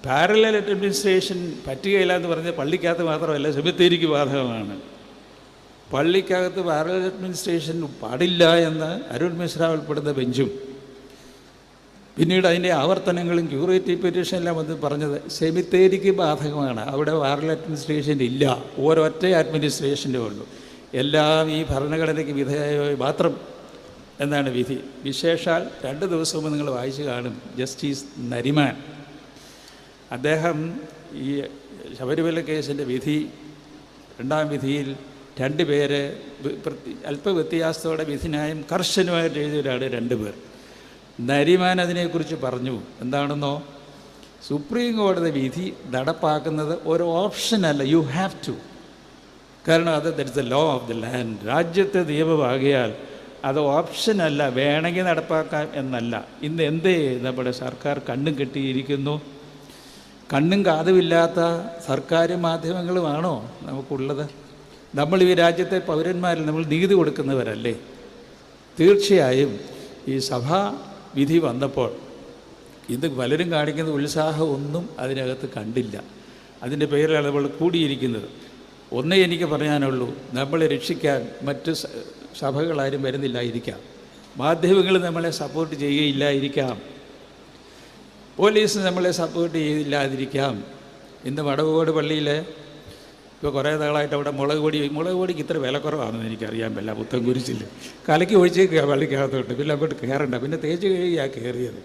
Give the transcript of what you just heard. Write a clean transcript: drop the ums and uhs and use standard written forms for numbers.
Parallel administration പറ്റുകയില്ല എന്ന് പറഞ്ഞാൽ പള്ളിക്കകത്ത് മാത്രമല്ല സെമിത്തേരിക്ക് ബാധകമാണ്. പള്ളിക്കകത്ത് പാരലൽ അഡ്മിനിസ്ട്രേഷൻ പാടില്ല എന്ന് അരുൺ മിശ്ര ഉൾപ്പെടുന്ന ബെഞ്ചും പിന്നീട് അതിൻ്റെ ആവർത്തനങ്ങളും ക്യൂറേറ്റീവ് പെറ്റീഷൻ എല്ലാം വന്ന് പറഞ്ഞത് സെമിത്തേരിക്ക് ബാധകമാണ്. അവിടെ പാരലൽ അഡ്മിനിസ്ട്രേഷൻ ഇല്ല, ഒരൊറ്റ അഡ്മിനിസ്ട്രേഷൻ്റെ ഉള്ളൂ. എല്ലാം ഈ ഭരണഘടനയ്ക്ക് വിധേയമായി മാത്രം എന്നാണ് വിധി. വിശേഷാൽ 2 ദിവസം മുമ്പ് നിങ്ങൾ വായിച്ചു കാണും ജസ്റ്റിസ് നരിമാൻ. അദ്ദേഹം ഈ ശബരിമല കേസിൻ്റെ വിധി 2ാം വിധിയിൽ 2 പേര് അല്പ വ്യത്യാസത്തോടെ വിധിന്യായം കർശനമായിട്ട് എഴുതിയവരാണ് 2 പേർ. നരിമാൻ അതിനെക്കുറിച്ച് പറഞ്ഞു എന്താണെന്നോ, സുപ്രീം കോടതി വിധി നടപ്പാക്കുന്നത് ഒരു ഓപ്ഷനല്ല, യു ഹാവ് ടു. കാരണം അത് that's the law of the land, രാജ്യത്തെ നിയമമാകിയാൽ അത് ഓപ്ഷനല്ല, വേണമെങ്കിൽ നടപ്പാക്കാം എന്നല്ല. ഇന്ന് എന്തേ നമ്മുടെ സർക്കാർ കണ്ണും കെട്ടിയിരിക്കുന്നു? കണ്ണും കാതുമില്ലാത്ത സർക്കാർ മാധ്യമങ്ങളുമാണോ നമുക്കുള്ളത്? നമ്മൾ ഈ രാജ്യത്തെ പൗരന്മാരിൽ നമ്മൾ നീതി കൊടുക്കുന്നവരല്ലേ? തീർച്ചയായും ഈ സഭാ വിധി വന്നപ്പോൾ ഇത് പലരും കാണിക്കുന്ന ഉത്സാഹമൊന്നും അതിനകത്ത് കണ്ടില്ല. അതിൻ്റെ പേരിലാണ് നമ്മൾ കൂടിയിരിക്കുന്നത്. ഒന്നേ എനിക്ക് പറയാനുള്ളൂ, നമ്മളെ രക്ഷിക്കാൻ മറ്റ് സഭകളാരും വരുന്നില്ലായിരിക്കാം, മാധ്യമങ്ങൾ നമ്മളെ സപ്പോർട്ട് ചെയ്യുകയില്ലായിരിക്കാം, പോലീസ് നമ്മളെ സപ്പോർട്ട് ചെയ്തില്ലാതിരിക്കാം. ഇന്ന് വടവുകോട് പള്ളിയിൽ ഇപ്പോൾ കുറേ നാളായിട്ട് അവിടെ മുളക് പൊടിക്ക് ഇത്ര വിലക്കുറവാണെന്ന് എനിക്കറിയാൻ പറ്റില്ല. പുത്തൻകുരിശിൽ കലക്കി ഒഴിച്ചേക്കുക പള്ളിക്കകത്തോട്ട്, പിന്നെ അങ്ങോട്ട് കയറണ്ട, പിന്നെ തേച്ച് കഴുകിയാണ് കയറിയത്.